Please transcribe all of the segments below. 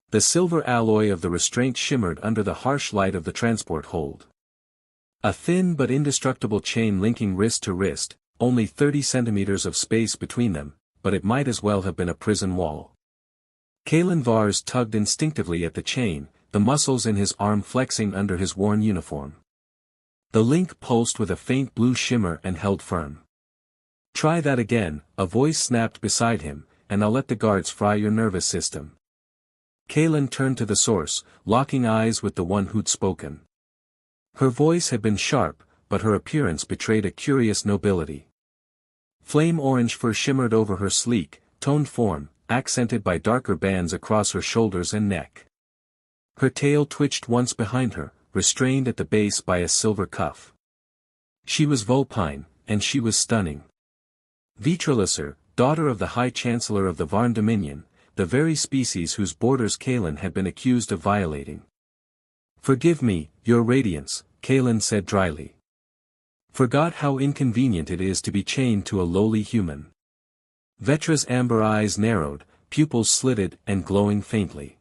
The silver alloy of the restraint shimmered under the harsh light of the transport hold. A thin but indestructible chain linking wrist to wrist, only 30 centimeters of space between them, but it might as well have been a prison wall. Kalen Vars tugged instinctively at the chain, the muscles in his arm flexing under his worn uniform. The link pulsed with a faint blue shimmer and held firm. "Try that again," a voice snapped beside him, "and I'll let the guards fry your nervous system." Kalen turned to the source, locking eyes with the one who'd spoken. Her voice had been sharp, but her appearance betrayed a curious nobility. Flame-orange fur shimmered over her sleek, toned form, accented by darker bands across her shoulders and neck. Her tail twitched once behind her, restrained at the base by a silver cuff. She was vulpine, and she was stunning. Vitralisser, daughter of the High Chancellor of the Varn Dominion, the very species whose borders Kalen had been accused of violating. "Forgive me, Your Radiance," Kalen said dryly. "Forgot how inconvenient it is to be chained to a lowly human." Vetra's amber eyes narrowed, pupils slitted and glowing faintly.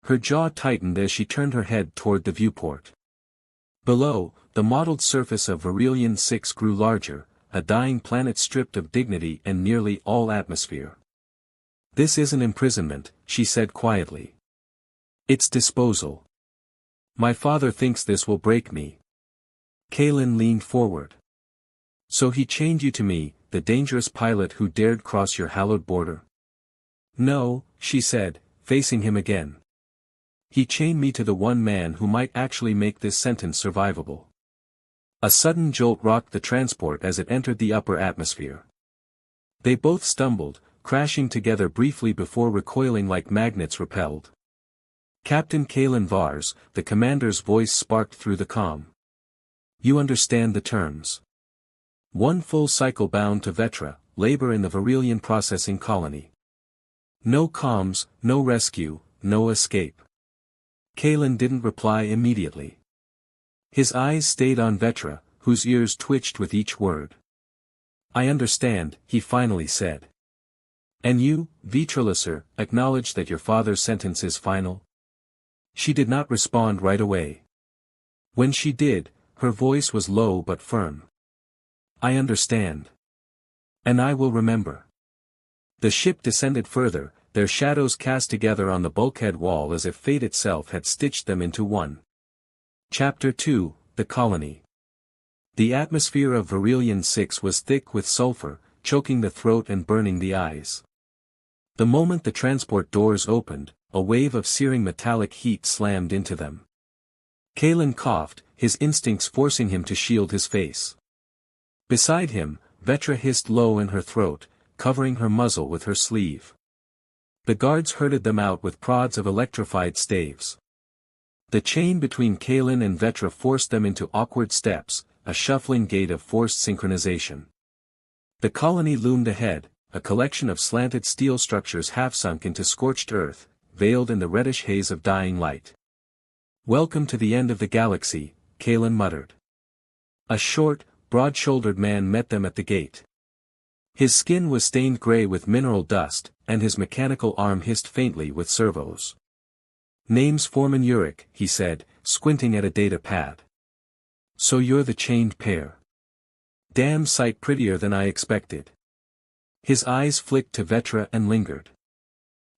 Her jaw tightened as she turned her head toward the viewport. Below, the mottled surface of Verilion 6 grew larger, a dying planet stripped of dignity and nearly all atmosphere. "This isn't imprisonment," she said quietly. "It's disposal. My father thinks this will break me." Kalen leaned forward. "So he chained you to me, the dangerous pilot who dared cross your hallowed border?" "No," she said, facing him again. "He chained me to the one man who might actually make this sentence survivable." A sudden jolt rocked the transport as it entered the upper atmosphere. They both stumbled, crashing together briefly before recoiling like magnets repelled. "Captain Kalen Vars," the commander's voice sparked through the calm. "You understand the terms. One full cycle bound to Vetra, labor in the Verilion processing colony. No comms, no rescue, no escape." Kalen didn't reply immediately. His eyes stayed on Vetra, whose ears twitched with each word. "I understand," he finally said. "And you, Vitralisser, acknowledge that your father's sentence is final?" She did not respond right away. When she did, her voice was low but firm. "I understand. And I will remember." The ship descended further, their shadows cast together on the bulkhead wall as if fate itself had stitched them into one. Chapter 2, The Colony. The atmosphere of Verilion 6 was thick with sulfur, choking the throat and burning the eyes. The moment the transport doors opened, a wave of searing metallic heat slammed into them. Kalen coughed, his instincts forcing him to shield his face. Beside him, Vetra hissed low in her throat, covering her muzzle with her sleeve. The guards herded them out with prods of electrified staves. The chain between Kalen and Vetra forced them into awkward steps, a shuffling gait of forced synchronization. The colony loomed ahead, a collection of slanted steel structures half-sunk into scorched earth, veiled in the reddish haze of dying light. "Welcome to the end of the galaxy," Kalen muttered. A short, broad-shouldered man met them at the gate. His skin was stained gray with mineral dust, and his mechanical arm hissed faintly with servos. "Name's Foreman Urich," he said, squinting at a data pad. "So you're the chained pair. Damn sight prettier than I expected." His eyes flicked to Vetra and lingered.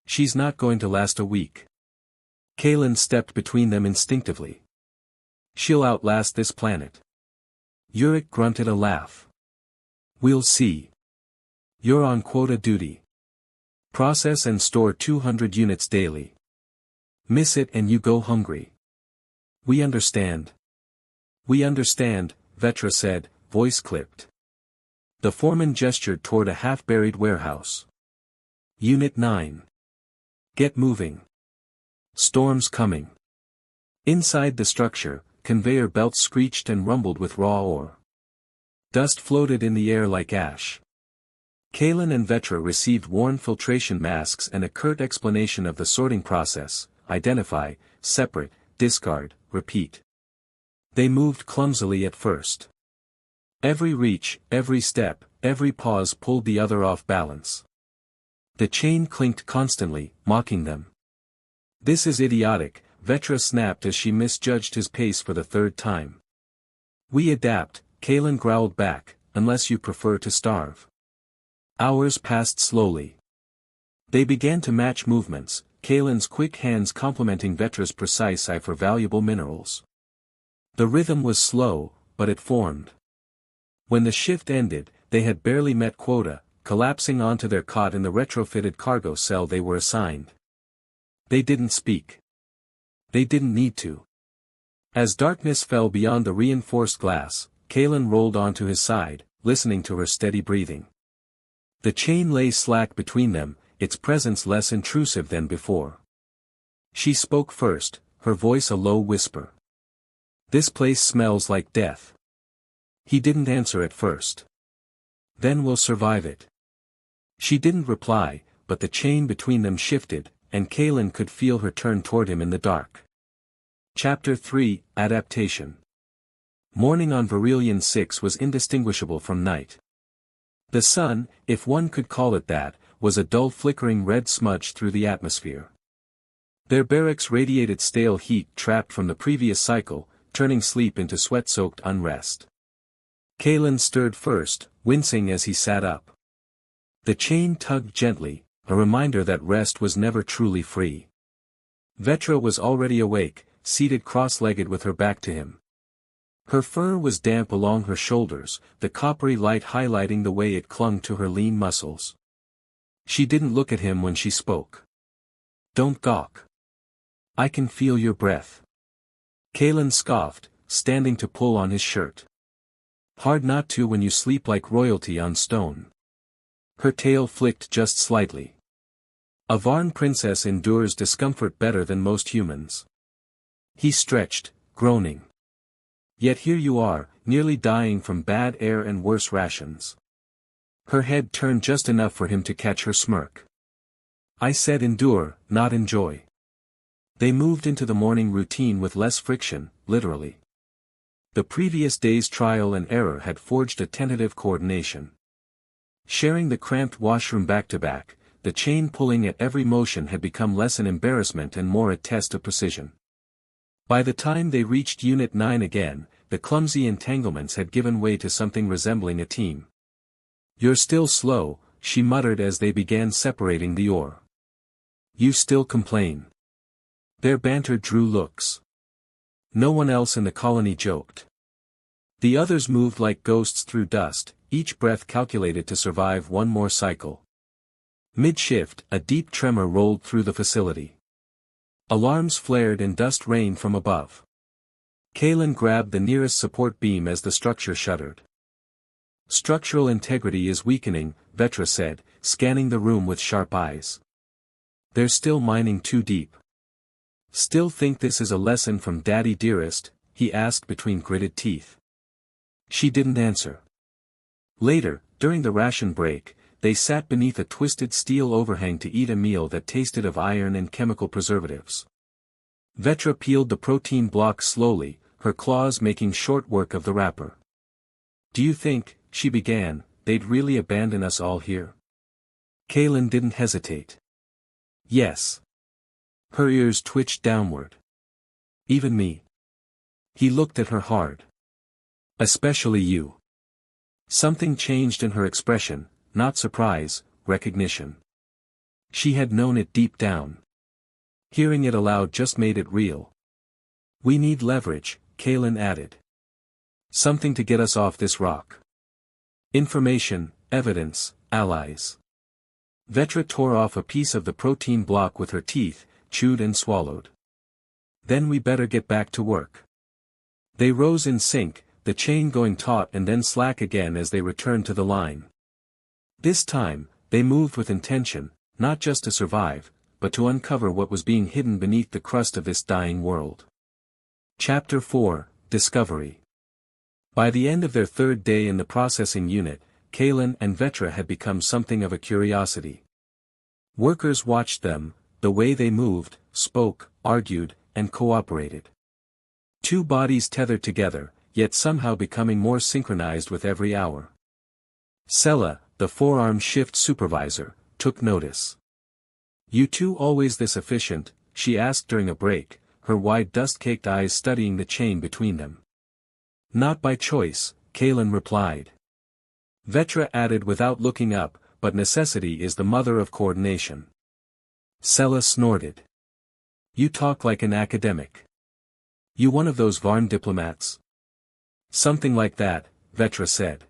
"She's not going to last a week." Kalen stepped between them instinctively. "She'll outlast this planet." Urich grunted a laugh. "We'll see. You're on quota duty. Process and store 200 units daily. Miss it and you go hungry." "We understand." "We understand," Vetra said, voice clipped. The foreman gestured toward a half-buried warehouse. "Unit 9. Get moving. Storm's coming." Inside the structure, conveyor belts screeched and rumbled with raw ore. Dust floated in the air like ash. Kalen and Vetra received worn filtration masks and a curt explanation of the sorting process: identify, separate, discard, repeat. They moved clumsily at first. Every reach, every step, every pause pulled the other off balance. The chain clinked constantly, mocking them. This is idiotic, Vetra snapped as she misjudged his pace for the third time. We adapt, Kalen growled back, unless you prefer to starve. Hours passed slowly. They began to match movements, Kalen's quick hands complementing Vetra's precise eye for valuable minerals. The rhythm was slow, but it formed. When the shift ended, they had barely met quota, collapsing onto their cot in the retrofitted cargo cell they were assigned. They didn't speak. They didn't need to. As darkness fell beyond the reinforced glass, Kalen rolled onto his side, listening to her steady breathing. The chain lay slack between them, its presence less intrusive than before. She spoke first, her voice a low whisper. This place smells like death. He didn't answer at first. Then we'll survive it. She didn't reply, but the chain between them shifted, and Kalen could feel her turn toward him in the dark. Chapter 3, Adaptation. Morning on Verilion 6 was indistinguishable from night. The sun, if one could call it that, was a dull flickering red smudge through the atmosphere. Their barracks radiated stale heat trapped from the previous cycle, turning sleep into sweat-soaked unrest. Kalen stirred first, wincing as he sat up. The chain tugged gently, a reminder that rest was never truly free. Vetra was already awake, seated cross-legged with her back to him. Her fur was damp along her shoulders, the coppery light highlighting the way it clung to her lean muscles. She didn't look at him when she spoke. Don't gawk. I can feel your breath. Kalen scoffed, standing to pull on his shirt. Hard not to when you sleep like royalty on stone. Her tail flicked just slightly. A Varn princess endures discomfort better than most humans. He stretched, groaning. Yet here you are, nearly dying from bad air and worse rations. Her head turned just enough for him to catch her smirk. I said endure, not enjoy. They moved into the morning routine with less friction, literally. The previous day's trial and error had forged a tentative coordination. Sharing the cramped washroom back-to-back, the chain pulling at every motion had become less an embarrassment and more a test of precision. By the time they reached Unit 9 again, the clumsy entanglements had given way to something resembling a team. You're still slow, she muttered as they began separating the ore. You still complain. Their banter drew looks. No one else in the colony joked. The others moved like ghosts through dust, each breath calculated to survive one more cycle. Mid-shift, a deep tremor rolled through the facility. Alarms flared and dust rained from above. Kalen grabbed the nearest support beam as the structure shuddered. Structural integrity is weakening, Vetra said, scanning the room with sharp eyes. They're still mining too deep. Still think this is a lesson from Daddy Dearest? He asked between gritted teeth. She didn't answer. Later, during the ration break, they sat beneath a twisted steel overhang to eat a meal that tasted of iron and chemical preservatives. Vetra peeled the protein block slowly, her claws making short work of the wrapper. Do you think, she began, they'd really abandon us all here? Kalen didn't hesitate. Yes. Her ears twitched downward. Even me. He looked at her hard. Especially you. Something changed in her expression, not surprise, recognition. She had known it deep down. Hearing it aloud just made it real. We need leverage, Kalen added. Something to get us off this rock. Information, evidence, allies. Vetra tore off a piece of the protein block with her teeth, chewed and swallowed. Then we better get back to work. They rose in sync, the chain going taut and then slack again as they returned to the line. This time, they moved with intention, not just to survive, but to uncover what was being hidden beneath the crust of this dying world. Chapter 4, Discovery. By the end of their third day in the processing unit, Kalen and Vetra had become something of a curiosity. Workers watched them, the way they moved, spoke, argued, and cooperated. Two bodies tethered together, yet somehow becoming more synchronized with every hour. Sela, the forearm shift supervisor, took notice. You two always this efficient, she asked during a break, her wide dust-caked eyes studying the chain between them. Not by choice, Kalen replied. Vetra added without looking up, but necessity is the mother of coordination. Sella snorted. You talk like an academic. You one of those Varn diplomats? Something like that, Vetra said.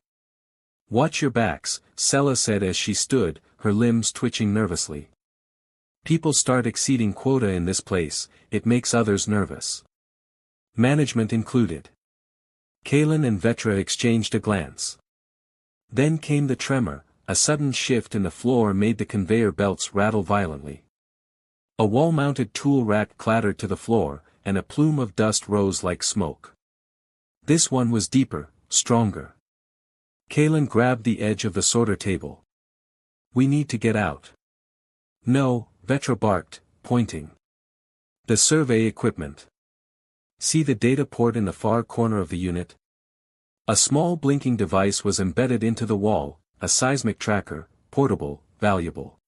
Watch your backs, Sella said as she stood, her limbs twitching nervously. People start exceeding quota in this place, it makes others nervous. Management included. Kalen and Vetra exchanged a glance. Then came the tremor, a sudden shift in the floor made the conveyor belts rattle violently. A wall-mounted tool rack clattered to the floor, and a plume of dust rose like smoke. This one was deeper, stronger. Kalen grabbed the edge of the sorter table. We need to get out. No, Vetra barked, pointing. The survey equipment. See the data port in the far corner of the unit? A small blinking device was embedded into the wall, a seismic tracker, portable, valuable.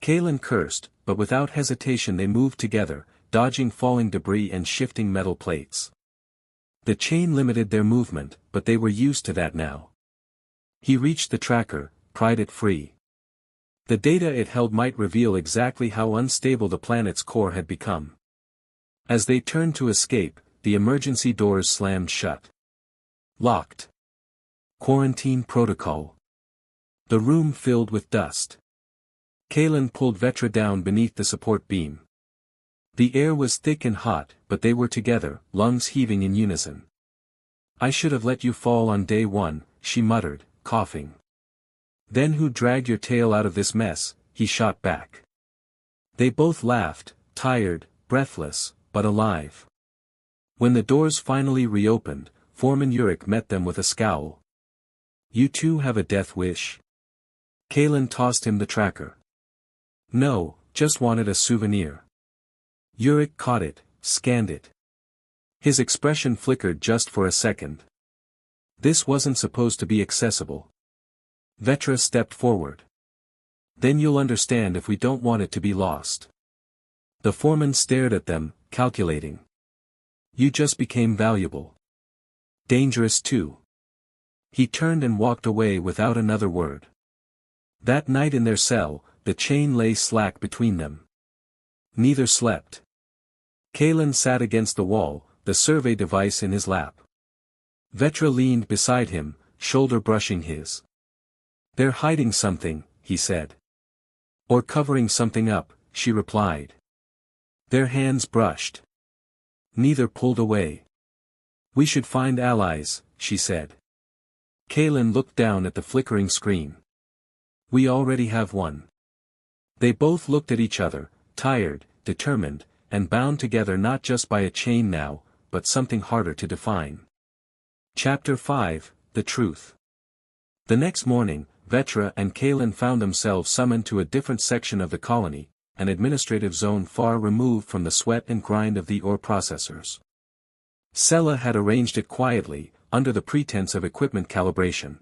Kalen cursed, but without hesitation they moved together, dodging falling debris and shifting metal plates. The chain limited their movement, but they were used to that now. He reached the tracker, pried it free. The data it held might reveal exactly how unstable the planet's core had become. As they turned to escape, the emergency doors slammed shut. Locked. Quarantine protocol. The room filled with dust. Kalen pulled Vetra down beneath the support beam. The air was thick and hot, but they were together, lungs heaving in unison. I should have let you fall on day one, she muttered, coughing. Then who dragged your tail out of this mess, he shot back. They both laughed, tired, breathless, but alive. When the doors finally reopened, Foreman Urich met them with a scowl. You two have a death wish? Kalen tossed him the tracker. No, just wanted a souvenir. Urich caught it, scanned it. His expression flickered just for a second. This wasn't supposed to be accessible. Vetra stepped forward. Then you'll understand if we don't want it to be lost. The foreman stared at them, calculating. You just became valuable. Dangerous too. He turned and walked away without another word. That night in their cell, the chain lay slack between them. Neither slept. Kalen sat against the wall, the survey device in his lap. Vetra leaned beside him, shoulder brushing his. They're hiding something, he said. Or covering something up, she replied. Their hands brushed. Neither pulled away. We should find allies, she said. Kalen looked down at the flickering screen. We already have one. They both looked at each other, tired, determined, and bound together not just by a chain now, but something harder to define. Chapter 5, The Truth. The next morning, Vetra and Kalen found themselves summoned to a different section of the colony, an administrative zone far removed from the sweat and grind of the ore processors. Sella had arranged it quietly, under the pretense of equipment calibration.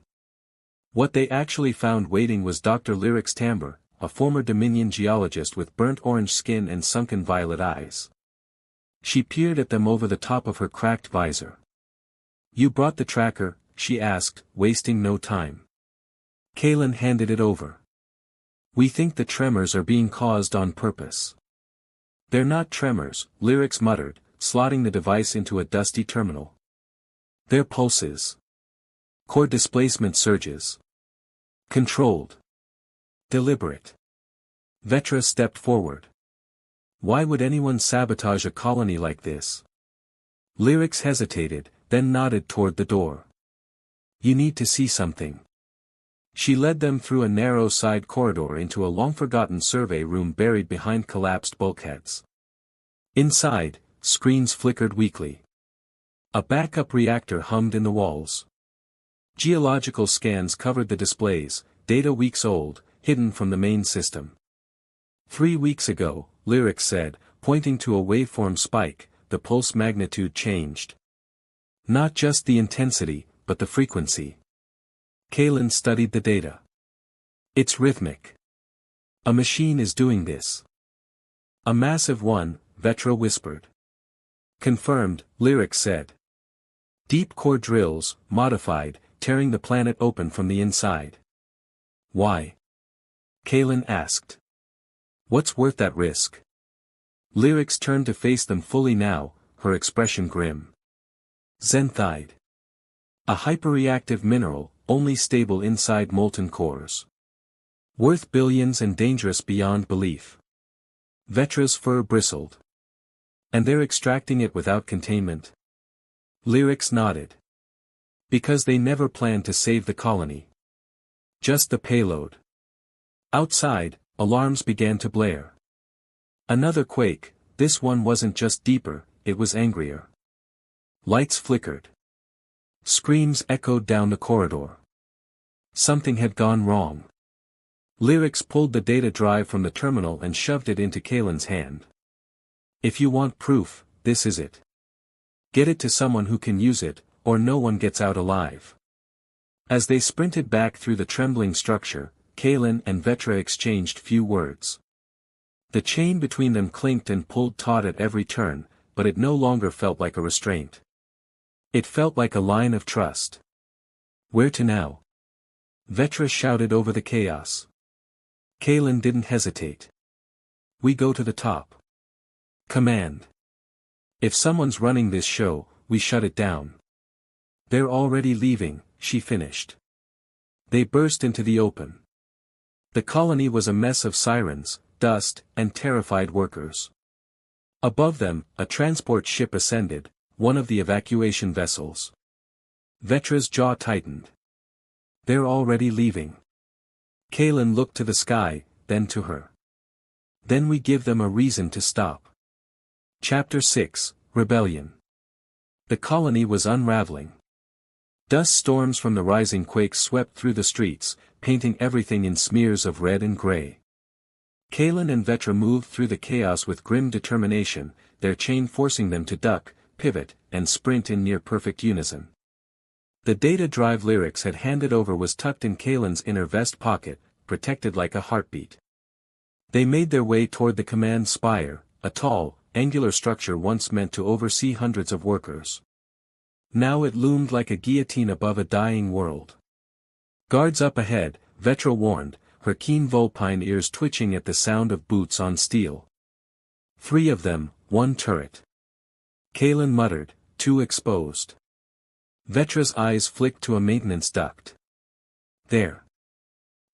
What they actually found waiting was Dr. Lyrics Tamber, a former Dominion geologist with burnt orange skin and sunken violet eyes. She peered at them over the top of her cracked visor. You brought the tracker, she asked, wasting no time. Kalen handed it over. We think the tremors are being caused on purpose. They're not tremors, Lyrics muttered, slotting the device into a dusty terminal. They're pulses. Core displacement surges. Controlled. Deliberate. Vetra stepped forward. Why would anyone sabotage a colony like this? Lyrics hesitated, then nodded toward the door. You need to see something. She led them through a narrow side corridor into a long-forgotten survey room buried behind collapsed bulkheads. Inside, screens flickered weakly. A backup reactor hummed in the walls. Geological scans covered the displays, data weeks old, hidden from the main system. 3 weeks ago, Lyrics said, pointing to a waveform spike, the pulse magnitude changed. Not just the intensity, but the frequency. Kalen studied the data. It's rhythmic. A machine is doing this. A massive one, Vetra whispered. Confirmed, Lyric said. Deep core drills, modified, tearing the planet open from the inside. Why? Kalen asked. What's worth that risk? Lyrics turned to face them fully now, her expression grim. Xanthide. A hyperreactive mineral, only stable inside molten cores. Worth billions and dangerous beyond belief. Vetra's fur bristled. And they're extracting it without containment? Lyrics nodded. Because they never planned to save the colony. Just the payload. Outside, alarms began to blare. Another quake, this one wasn't just deeper, it was angrier. Lights flickered. Screams echoed down the corridor. Something had gone wrong. Lyrics pulled the data drive from the terminal and shoved it into Kalen's hand. If you want proof, this is it. Get it to someone who can use it, or no one gets out alive. As they sprinted back through the trembling structure, Kalen and Vetra exchanged few words. The chain between them clinked and pulled taut at every turn, but it no longer felt like a restraint. It felt like a line of trust. Where to now? Vetra shouted over the chaos. Kalen didn't hesitate. We go to the top. Command. If someone's running this show, we shut it down. They're already leaving, she finished. They burst into the open. The colony was a mess of sirens, dust, and terrified workers. Above them, a transport ship ascended, one of the evacuation vessels. Vetra's jaw tightened. They're already leaving. Kalen looked to the sky, then to her. Then we give them a reason to stop. Chapter 6, Rebellion. The colony was unraveling. Dust storms from the rising quake swept through the streets, painting everything in smears of red and gray. Kalen and Vetra moved through the chaos with grim determination, their chain forcing them to duck, pivot, and sprint in near-perfect unison. The data drive Lyrics had handed over was tucked in Kalen's inner vest pocket, protected like a heartbeat. They made their way toward the command spire, a tall, angular structure once meant to oversee hundreds of workers. Now it loomed like a guillotine above a dying world. Guards up ahead, Vetra warned, her keen vulpine ears twitching at the sound of boots on steel. 3 of them, 1 turret. Kalen muttered, 2 exposed. Vetra's eyes flicked to a maintenance duct. There.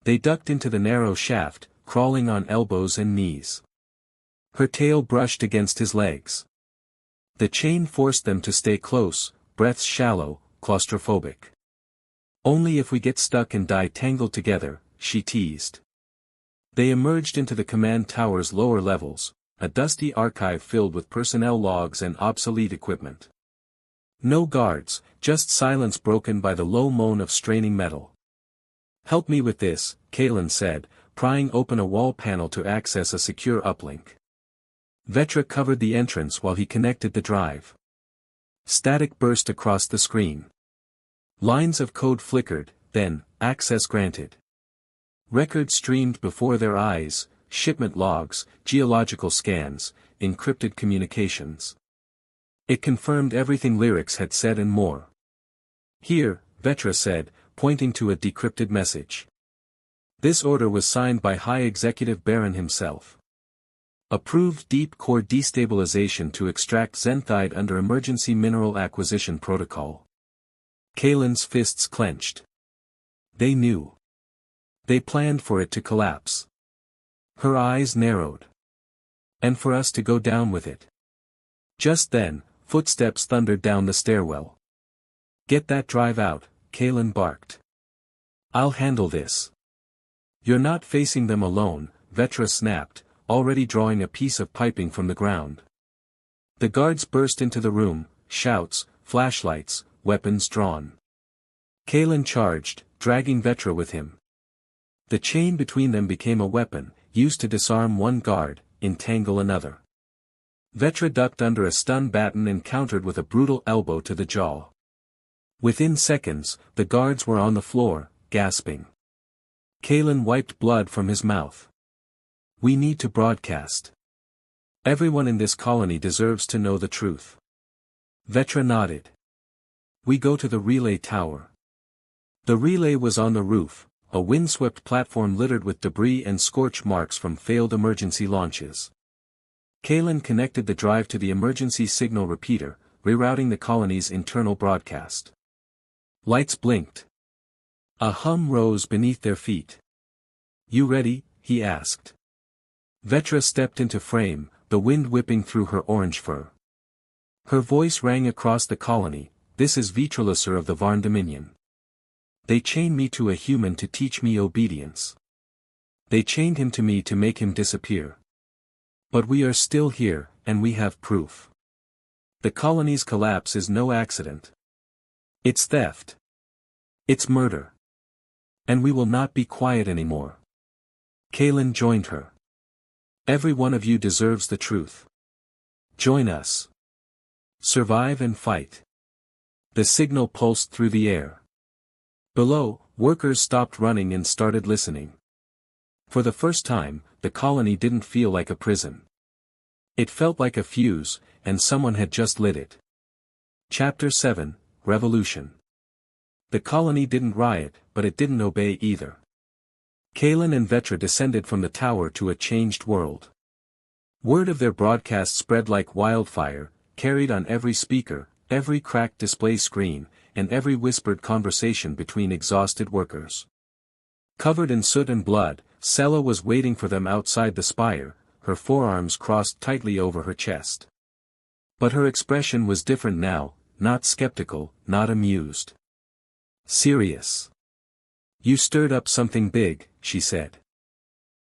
They ducked into the narrow shaft, crawling on elbows and knees. Her tail brushed against his legs. The chain forced them to stay close, breaths shallow, claustrophobic. Only if we get stuck and die tangled together, she teased. They emerged into the command tower's lower levels, a dusty archive filled with personnel logs and obsolete equipment. No guards, just silence broken by the low moan of straining metal. Help me with this, Kalen said, prying open a wall panel to access a secure uplink. Vetra covered the entrance while he connected the drive. Static burst across the screen. Lines of code flickered, then, access granted. Records streamed before their eyes, shipment logs, geological scans, encrypted communications. It confirmed everything Lyrics had said and more. Here, Vetra said, pointing to a decrypted message. This order was signed by High Executive Baron himself. Approved deep core destabilization to extract Xanthide under Emergency Mineral Acquisition Protocol. Kalen's fists clenched. They knew. They planned for it to collapse. Her eyes narrowed. And for us to go down with it. Just then, footsteps thundered down the stairwell. Get that drive out, Kalen barked. I'll handle this. You're not facing them alone, Vetra snapped, already drawing a piece of piping from the ground. The guards burst into the room, shouts, flashlights, weapons drawn. Kalen charged, dragging Vetra with him. The chain between them became a weapon, used to disarm one guard, entangle another. Vetra ducked under a stun baton and countered with a brutal elbow to the jaw. Within seconds, the guards were on the floor, gasping. Kalen wiped blood from his mouth. We need to broadcast. Everyone in this colony deserves to know the truth. Vetra nodded. We go to the relay tower. The relay was on the roof, a windswept platform littered with debris and scorch marks from failed emergency launches. Kalen connected the drive to the emergency signal repeater, rerouting the colony's internal broadcast. Lights blinked. A hum rose beneath their feet. You ready? He asked. Vetra stepped into frame, the wind whipping through her orange fur. Her voice rang across the colony, this is Vitralusser of the Varn Dominion. They chained me to a human to teach me obedience. They chained him to me to make him disappear. But we are still here, and we have proof. The colony's collapse is no accident. It's theft. It's murder. And we will not be quiet anymore. Kalen joined her. Every one of you deserves the truth. Join us. Survive and fight. The signal pulsed through the air. Below, workers stopped running and started listening. For the first time, the colony didn't feel like a prison. It felt like a fuse, and someone had just lit it. Chapter 7, Revolution. The colony didn't riot, but it didn't obey either. Kalen and Vetra descended from the tower to a changed world. Word of their broadcast spread like wildfire, carried on every speaker, every cracked display screen, and every whispered conversation between exhausted workers. Covered in soot and blood, Sela was waiting for them outside the spire, her forearms crossed tightly over her chest. But her expression was different now, not skeptical, not amused. Serious. You stirred up something big, she said.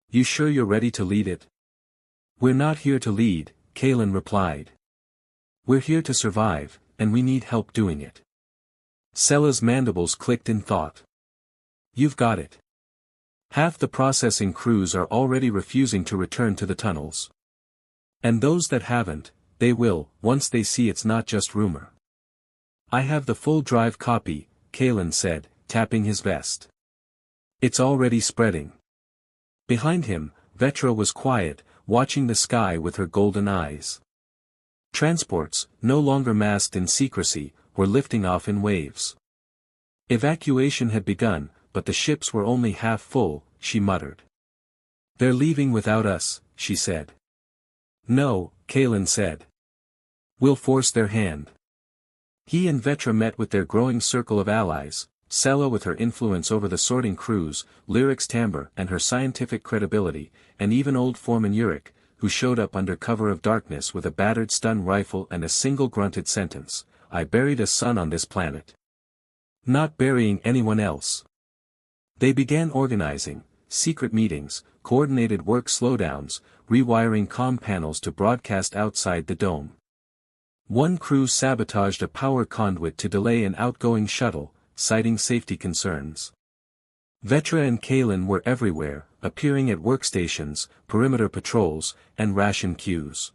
You sure you're ready to lead it? We're not here to lead, Kalen replied. We're here to survive, and we need help doing it. Sela's mandibles clicked in thought. You've got it. Half the processing crews are already refusing to return to the tunnels. And those that haven't, they will, once they see it's not just rumor. I have the full drive copy, Kalen said, tapping his vest. It's already spreading. Behind him, Vetra was quiet, watching the sky with her golden eyes. Transports, no longer masked in secrecy, were lifting off in waves. Evacuation had begun, but the ships were only half full, she muttered. They're leaving without us, she said. No, Kalen said. We'll force their hand. He and Vetra met with their growing circle of allies, Sela with her influence over the sorting crews, Lyric's timbre and her scientific credibility, and even old foreman Yurik, who showed up under cover of darkness with a battered stun rifle and a single grunted sentence, I buried a son on this planet. Not burying anyone else. They began organizing, secret meetings, coordinated work slowdowns, rewiring comm panels to broadcast outside the dome. One crew sabotaged a power conduit to delay an outgoing shuttle, citing safety concerns. Vetra and Kalen were everywhere, appearing at workstations, perimeter patrols, and ration queues.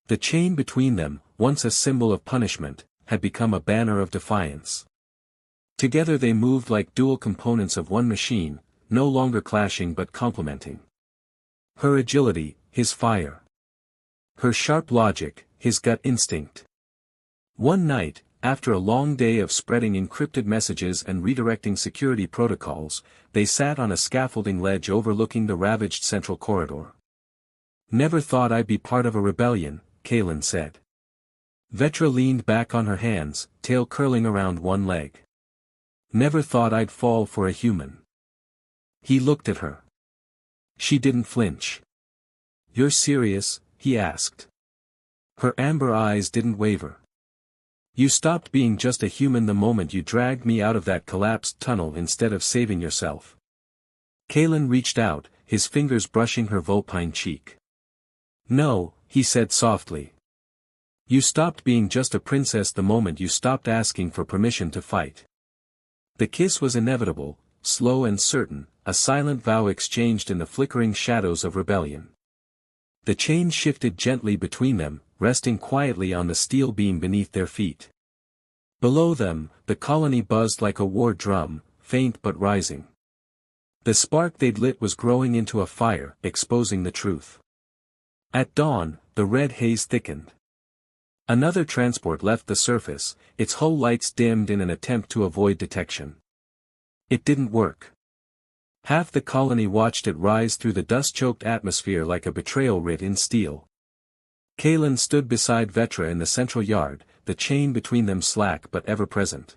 The chain between them, once a symbol of punishment, had become a banner of defiance. Together they moved like dual components of one machine, no longer clashing but complementing. Her agility, his fire. Her sharp logic, his gut instinct. One night, after a long day of spreading encrypted messages and redirecting security protocols, they sat on a scaffolding ledge overlooking the ravaged central corridor. Never thought I'd be part of a rebellion, Kalen said. Vetra leaned back on her hands, tail curling around one leg. Never thought I'd fall for a human. He looked at her. She didn't flinch. You're serious? He asked. Her amber eyes didn't waver. You stopped being just a human the moment you dragged me out of that collapsed tunnel instead of saving yourself. Kalen reached out, his fingers brushing her vulpine cheek. No, he said softly. You stopped being just a princess the moment you stopped asking for permission to fight. The kiss was inevitable, slow and certain, a silent vow exchanged in the flickering shadows of rebellion. The chain shifted gently between them, resting quietly on the steel beam beneath their feet. Below them, the colony buzzed like a war drum, faint but rising. The spark they'd lit was growing into a fire, exposing the truth. At dawn, the red haze thickened. Another transport left the surface, its hull lights dimmed in an attempt to avoid detection. It didn't work. Half the colony watched it rise through the dust-choked atmosphere like a betrayal writ in steel. Kalen stood beside Vetra in the central yard, the chain between them slack but ever-present.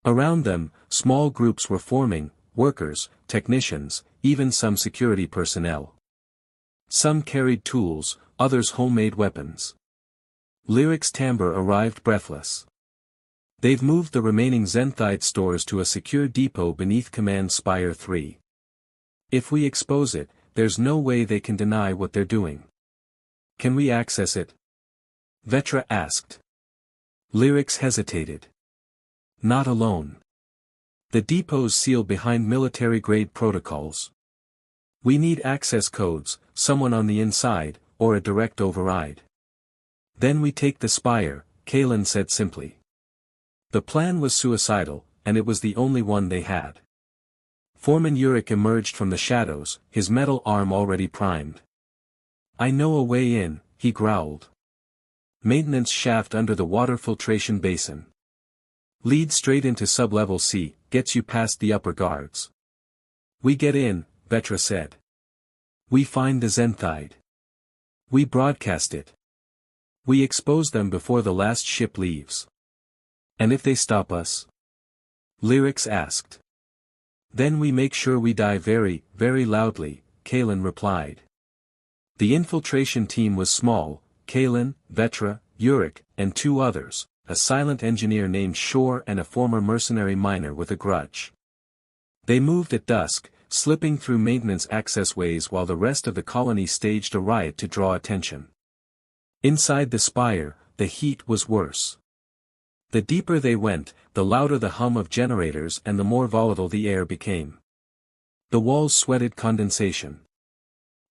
Around them, small groups were forming, workers, technicians, even some security personnel. Some carried tools, others homemade weapons. Lyric's timbre arrived breathless. They've moved the remaining Zenthide stores to a secure depot beneath Command Spire 3. If we expose it, there's no way they can deny what they're doing. Can we access it? Vetra asked. Lyrics hesitated. Not alone. The depot's sealed behind military-grade protocols. We need access codes, someone on the inside, or a direct override. Then we take the Spire, Kalen said simply. The plan was suicidal, and it was the only one they had. Foreman Urich emerged from the shadows, his metal arm already primed. I know a way in, he growled. Maintenance shaft under the water filtration basin. Lead straight into sublevel C, gets you past the upper guards. We get in, Vetra said. We find the Zenthide. We broadcast it. We expose them before the last ship leaves. And if they stop us? Lyrics asked. Then we make sure we die very, very loudly, Kalen replied. The infiltration team was small, Kalen, Vetra, Urich, and two others, a silent engineer named Shore and a former mercenary miner with a grudge. They moved at dusk, slipping through maintenance access ways while the rest of the colony staged a riot to draw attention. Inside the Spire, the heat was worse. The deeper they went, the louder the hum of generators and the more volatile the air became. The walls sweated condensation.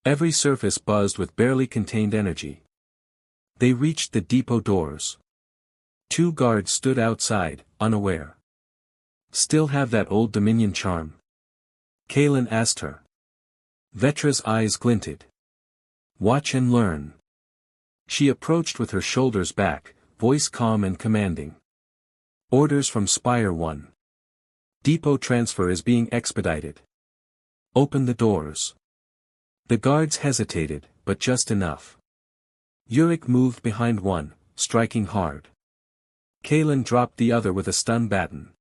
Every surface buzzed with barely contained energy. They reached the depot doors. Two guards stood outside, unaware. Still have that old Dominion charm? Kalen asked her. Vetra's eyes glinted. Watch and learn. She approached with her shoulders back, voice calm and commanding. Orders from Spire 1. Depot transfer is being expedited. Open the doors. The guards hesitated, but just enough. Urich moved behind one, striking hard. Kalen dropped the other with a stun baton.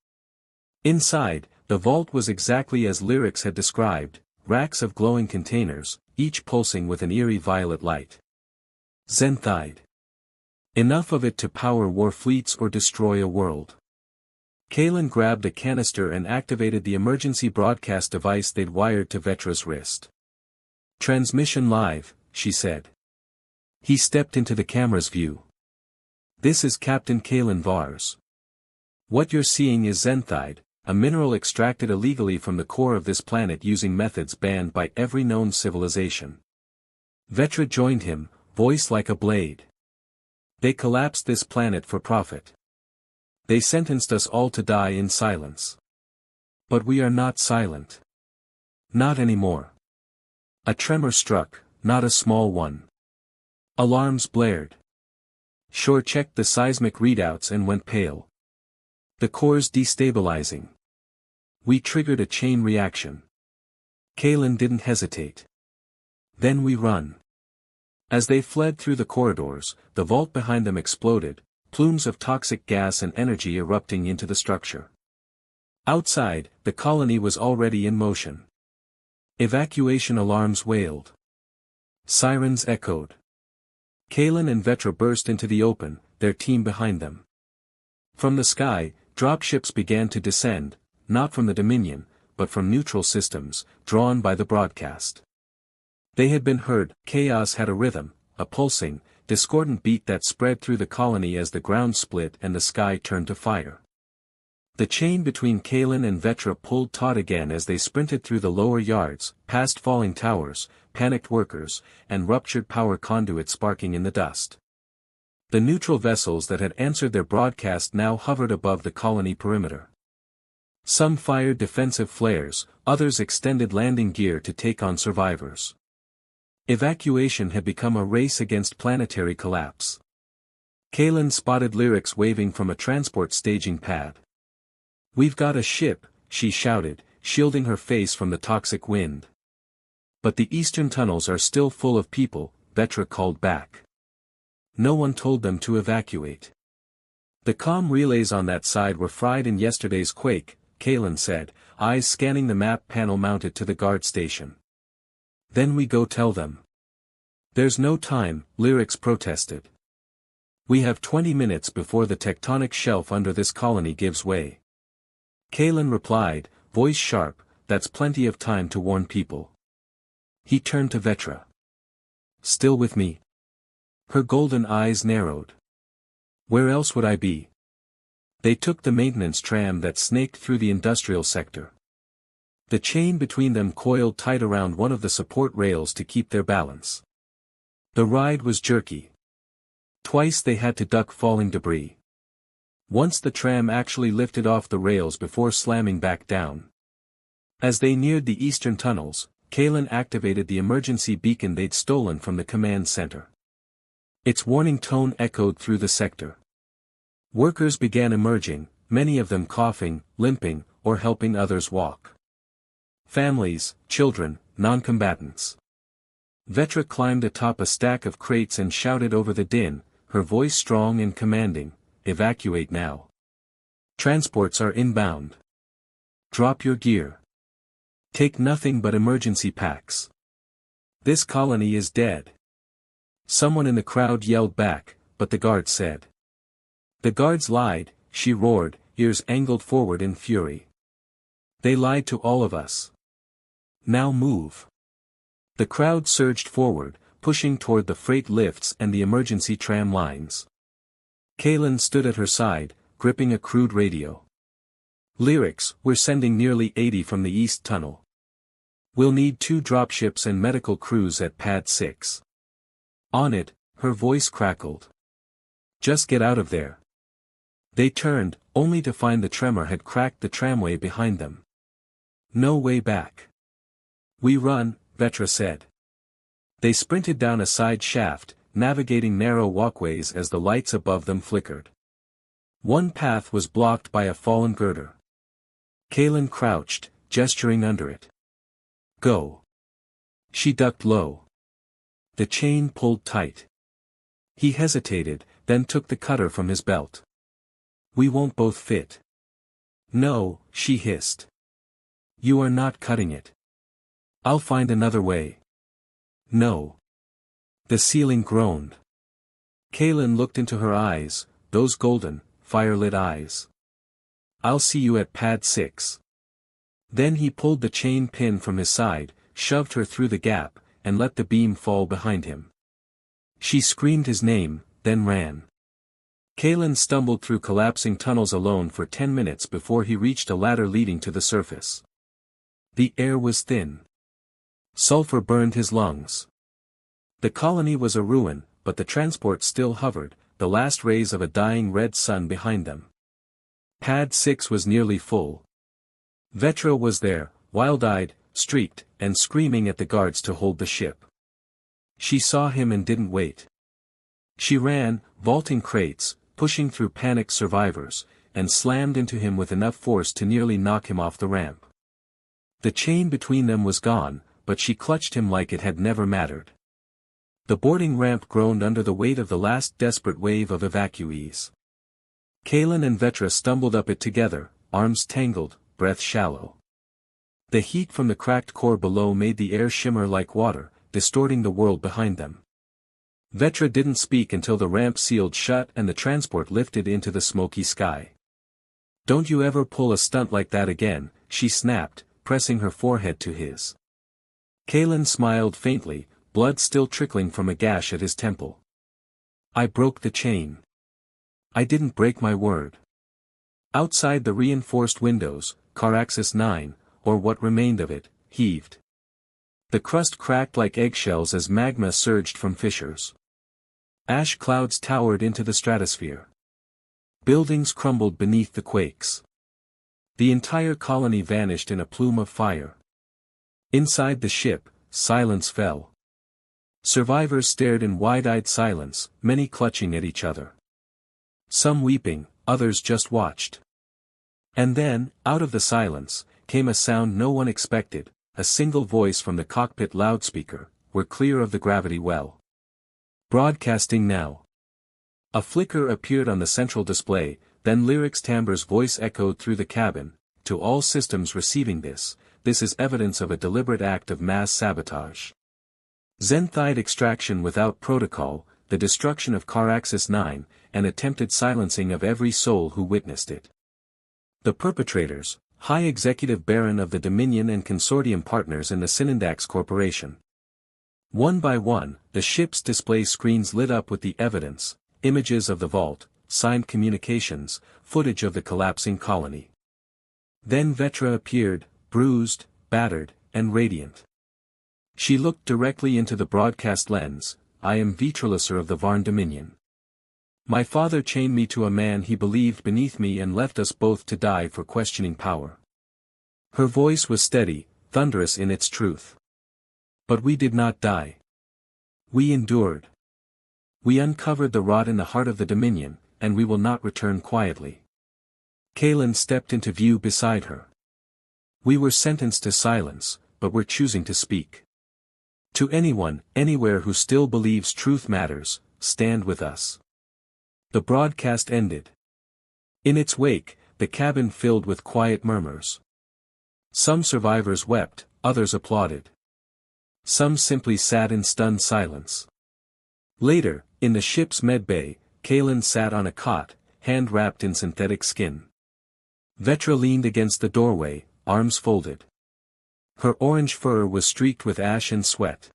Inside, the vault was exactly as Lyrics had described, racks of glowing containers, each pulsing with an eerie violet light. Zenthide. Enough of it to power war fleets or destroy a world. Kalen grabbed a canister and activated the emergency broadcast device they'd wired to Vetra's wrist. Transmission live, she said. He stepped into the camera's view. This is Captain Kalen Vars. What you're seeing is Zenthide, a mineral extracted illegally from the core of this planet using methods banned by every known civilization. Vetra joined him, voice like a blade. They collapsed this planet for profit. They sentenced us all to die in silence. But we are not silent. Not anymore. A tremor struck, not a small one. Alarms blared. Shore checked the seismic readouts and went pale. The core's destabilizing. We triggered a chain reaction. Kalen didn't hesitate. Then we run. As they fled through the corridors, the vault behind them exploded, plumes of toxic gas and energy erupting into the structure. Outside, the colony was already in motion. Evacuation alarms wailed. Sirens echoed. Kalen and Vetra burst into the open, their team behind them. From the sky, dropships began to descend, not from the Dominion, but from neutral systems, drawn by the broadcast. They had been heard, chaos had a rhythm, a pulsing, discordant beat that spread through the colony as the ground split and the sky turned to fire. The chain between Kalen and Vetra pulled taut again as they sprinted through the lower yards, past falling towers, panicked workers, and ruptured power conduits sparking in the dust. The neutral vessels that had answered their broadcast now hovered above the colony perimeter. Some fired defensive flares, others extended landing gear to take on survivors. Evacuation had become a race against planetary collapse. Kalen spotted Lyrics waving from a transport staging pad. "We've got a ship," she shouted, shielding her face from the toxic wind. "But the eastern tunnels are still full of people," Vetra called back. "No one told them to evacuate." "The comm relays on that side were fried in yesterday's quake," Kalen said, eyes scanning the map panel mounted to the guard station. "Then we go tell them." "There's no time," Lyrics protested. "We have 20 minutes before the tectonic shelf under this colony gives way." Kalen replied, voice sharp, "That's plenty of time to warn people." He turned to Vetra. "Still with me?" Her golden eyes narrowed. "Where else would I be?" They took the maintenance tram that snaked through the industrial sector. The chain between them coiled tight around one of the support rails to keep their balance. The ride was jerky. Twice they had to duck falling debris. Once the tram actually lifted off the rails before slamming back down. As they neared the eastern tunnels, Kalen activated the emergency beacon they'd stolen from the command center. Its warning tone echoed through the sector. Workers began emerging, many of them coughing, limping, or helping others walk. Families, children, non-combatants. Vetra climbed atop a stack of crates and shouted over the din, her voice strong and commanding, "Evacuate now. Transports are inbound. Drop your gear. Take nothing but emergency packs. This colony is dead." Someone in the crowd yelled back, but the guard said. "The guards lied," she roared, ears angled forward in fury. "They lied to all of us. Now move." The crowd surged forward, pushing toward the freight lifts and the emergency tram lines. Kalen stood at her side, gripping a crude radio. "Lyrics, we're sending nearly 80 from the east tunnel. We'll need 2 dropships and medical crews at pad 6. On it," her voice crackled. "Just get out of there." They turned, only to find the tremor had cracked the tramway behind them. "No way back." "We run," Vetra said. They sprinted down a side shaft, navigating narrow walkways as the lights above them flickered. One path was blocked by a fallen girder. Kalen crouched, gesturing under it. "Go." She ducked low. The chain pulled tight. He hesitated, then took the cutter from his belt. "We won't both fit." "No," she hissed. "You are not cutting it." "I'll find another way." "No." The ceiling groaned. Kalen looked into her eyes, those golden, fire-lit eyes. "I'll see you at pad 6. Then he pulled the chain pin from his side, shoved her through the gap, and let the beam fall behind him. She screamed his name, then ran. Kalen stumbled through collapsing tunnels alone for 10 minutes before he reached a ladder leading to the surface. The air was thin. Sulfur burned his lungs. The colony was a ruin, but the transport still hovered, the last rays of a dying red sun behind them. Pad 6 was nearly full. Vetra was there, wild-eyed, streaked, and screaming at the guards to hold the ship. She saw him and didn't wait. She ran, vaulting crates, pushing through panicked survivors, and slammed into him with enough force to nearly knock him off the ramp. The chain between them was gone, but she clutched him like it had never mattered. The boarding ramp groaned under the weight of the last desperate wave of evacuees. Kalen and Vetra stumbled up it together, arms tangled, breath shallow. The heat from the cracked core below made the air shimmer like water, distorting the world behind them. Vetra didn't speak until the ramp sealed shut and the transport lifted into the smoky sky. "Don't you ever pull a stunt like that again," she snapped, pressing her forehead to his. Kalen smiled faintly, blood still trickling from a gash at his temple. "I broke the chain. I didn't break my word." Outside the reinforced windows, Caraxis 9, or what remained of it, heaved. The crust cracked like eggshells as magma surged from fissures. Ash clouds towered into the stratosphere. Buildings crumbled beneath the quakes. The entire colony vanished in a plume of fire. Inside the ship, silence fell. Survivors stared in wide-eyed silence, many clutching at each other. Some weeping, others just watched. And then, out of the silence, came a sound no one expected, a single voice from the cockpit loudspeaker, "We're clear of the gravity well. Broadcasting now." A flicker appeared on the central display, then Lyric's timbre's voice echoed through the cabin, "To all systems receiving this is evidence of a deliberate act of mass sabotage. Xenthide extraction without protocol, the destruction of Caraxis 9, and attempted silencing of every soul who witnessed it. The perpetrators, High Executive Baron of the Dominion and consortium partners in the Synandax Corporation." One by one, the ship's display screens lit up with the evidence, images of the vault, signed communications, footage of the collapsing colony. Then Vetra appeared, bruised, battered, and radiant. She looked directly into the broadcast lens. "I am Vitrilisser of the Varn Dominion. My father chained me to a man he believed beneath me and left us both to die for questioning power." Her voice was steady, thunderous in its truth. "But we did not die. We endured. We uncovered the rot in the heart of the Dominion, and we will not return quietly." Kalen stepped into view beside her. "We were sentenced to silence, but we're choosing to speak. To anyone, anywhere who still believes truth matters, stand with us." The broadcast ended. In its wake, the cabin filled with quiet murmurs. Some survivors wept, others applauded. Some simply sat in stunned silence. Later, in the ship's medbay, Kalen sat on a cot, hand wrapped in synthetic skin. Vetra leaned against the doorway, arms folded. Her orange fur was streaked with ash and sweat.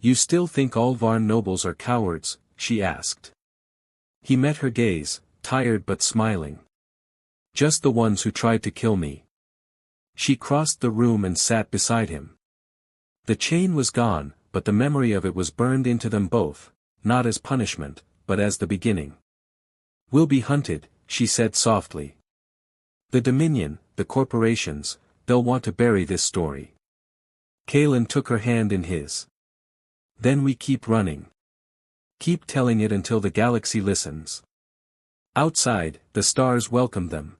"You still think all Varn nobles are cowards?" she asked. He met her gaze, tired but smiling. "Just the ones who tried to kill me." She crossed the room and sat beside him. The chain was gone, but the memory of it was burned into them both, not as punishment, but as the beginning. "We'll be hunted," she said softly. "The Dominion, the corporations, they'll want to bury this story." Kalen took her hand in his. "Then we keep running. Keep telling it until the galaxy listens." Outside, the stars welcomed them.